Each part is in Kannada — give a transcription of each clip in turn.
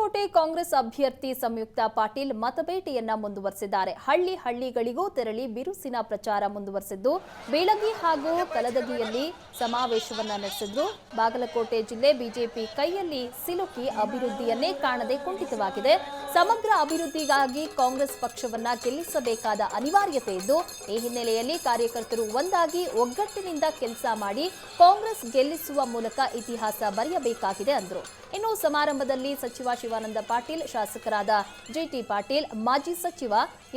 ಬಾಗಲಕೋಟೆ ಕಾಂಗ್ರೆಸ್ ಅಭ್ಯರ್ಥಿ ಸಂಯುಕ್ತ ಪಾಟೀಲ್ ಮತಬೇಟೆಯನ್ನ ಮುಂದುವರೆಸಿದ್ದಾರೆ. ಹಳ್ಳಿಗಳಿಗೂ ತೆರಳಿ ಬಿರುಸಿನ ಪ್ರಚಾರ ಮುಂದುವರೆಸಿದ್ದು, ಬೀಳಗಿ ಹಾಗೂ ಕಲದಗಿಯಲ್ಲಿ ಸಮಾವೇಶವನ್ನ ನಡೆಸಿದ್ರು. ಬಾಗಲಕೋಟೆ ಜಿಲ್ಲೆ ಬಿಜೆಪಿ ಕೈಯಲ್ಲಿ ಸಿಲುಕಿ ಅಭಿವೃದ್ಧಿಯನ್ನೇ ಕಾಣದೆ ಕುಂಠಿತವಾಗಿದೆ. ಸಮಗ್ರ ಅಭಿವೃದ್ಧಿಗಾಗಿ ಕಾಂಗ್ರೆಸ್ ಪಕ್ಷವನ್ನ ಗೆಲ್ಲಿಸಬೇಕಾದ ಅನಿವಾರ್ಯತೆ ಇದ್ದು, ಈ ಹಿನ್ನೆಲೆಯಲ್ಲಿ ಕಾರ್ಯಕರ್ತರು ಒಂದಾಗಿ ಒಗ್ಗಟ್ಟಿನಿಂದ ಕೆಲಸ ಮಾಡಿ ಕಾಂಗ್ರೆಸ್ ಗೆಲ್ಲಿಸುವ ಮೂಲಕ ಇತಿಹಾಸ ಬರೆಯಬೇಕಾಗಿದೆ ಅಂದರು. ಇನ್ನು ಸಮಾರಂಭದಲ್ಲಿ ಸಚಿವ ಶಿವಾನಂದ ಪಾಟೀಲ್, ಶಾಸಕರಾದ ಜಿಟಿ ಪಾಟೀಲ್, ಮಾಜಿ ಸಚಿವ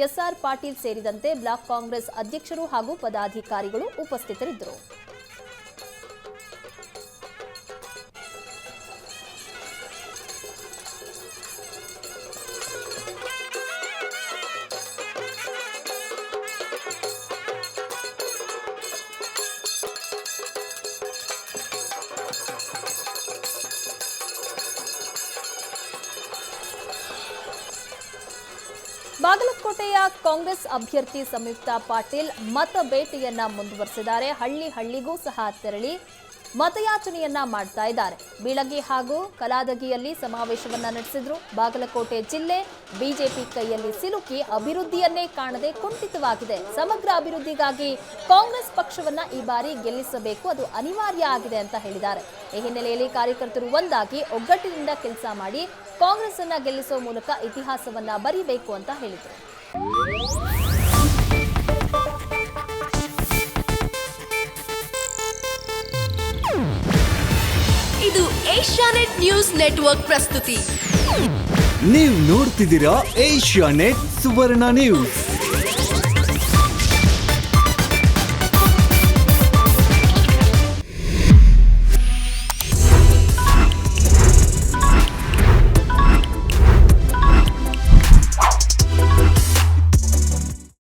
ಎಸ್ಆರ್ ಪಾಟೀಲ್ ಸೇರಿದಂತೆ ಬ್ಲಾಕ್ ಕಾಂಗ್ರೆಸ್ ಅಧ್ಯಕ್ಷರು ಹಾಗೂ ಪದಾಧಿಕಾರಿಗಳು ಉಪಸ್ಥಿತರಿದ್ದರು. ಬಾಗಲಕೋಟೆಯ ಕಾಂಗ್ರೆಸ್ ಅಭ್ಯರ್ಥಿ ಸಂಯುಕ್ತ ಪಾಟೀಲ್ ಮತಬೇಟೆಯನ್ನ ಮುಂದುವರೆಸಿದ್ದಾರೆ. ಹಳ್ಳಿಗೂ ಸಹ ತೆರಳಿ ಮತಯಾಚನೆಯನ್ನ ಮಾಡ್ತಾ ಇದ್ದಾರೆ. ಬೀಳಗಿ ಹಾಗೂ ಕಲಾದಗಿಯಲ್ಲಿ ಸಮಾವೇಶವನ್ನ ನಡೆಸಿದ್ರು. ಬಾಗಲಕೋಟೆ ಜಿಲ್ಲೆ ಬಿಜೆಪಿ ಕೈಯಲ್ಲಿ ಸಿಲುಕಿ ಅಭಿವೃದ್ಧಿಯನ್ನೇ ಕಾಣದೆ ಕುಂಠಿತವಾಗಿದೆ. ಸಮಗ್ರ ಅಭಿವೃದ್ಧಿಗಾಗಿ ಕಾಂಗ್ರೆಸ್ ಪಕ್ಷವನ್ನ ಈ ಬಾರಿ ಗೆಲ್ಲಿಸಬೇಕು, ಅದು ಅನಿವಾರ್ಯ ಆಗಿದೆ ಅಂತ ಹೇಳಿದ್ದಾರೆ. ಈ ಹಿನ್ನೆಲೆಯಲ್ಲಿ ಕಾರ್ಯಕರ್ತರು ಒಂದಾಗಿ ಒಗ್ಗಟ್ಟಿನಿಂದ ಕೆಲಸ ಮಾಡಿ ಕಾಂಗ್ರೆಸ್ ಅನ್ನ ಗೆಲ್ಲಿಸುವ ಮೂಲಕ ಇತಿಹಾಸವನ್ನ ಬರೀಬೇಕು ಅಂತ ಹೇಳಿದರು. ಇದು ಏಷ್ಯಾನೆಟ್ ನ್ಯೂಸ್ ನೆಟ್ವರ್ಕ್ ಪ್ರಸ್ತುತಿ. ನೀವು ನೋಡ್ತಿದ್ದೀರಾ ಏಷ್ಯಾನೆಟ್ ಸುವರ್ಣ ನ್ಯೂಸ್.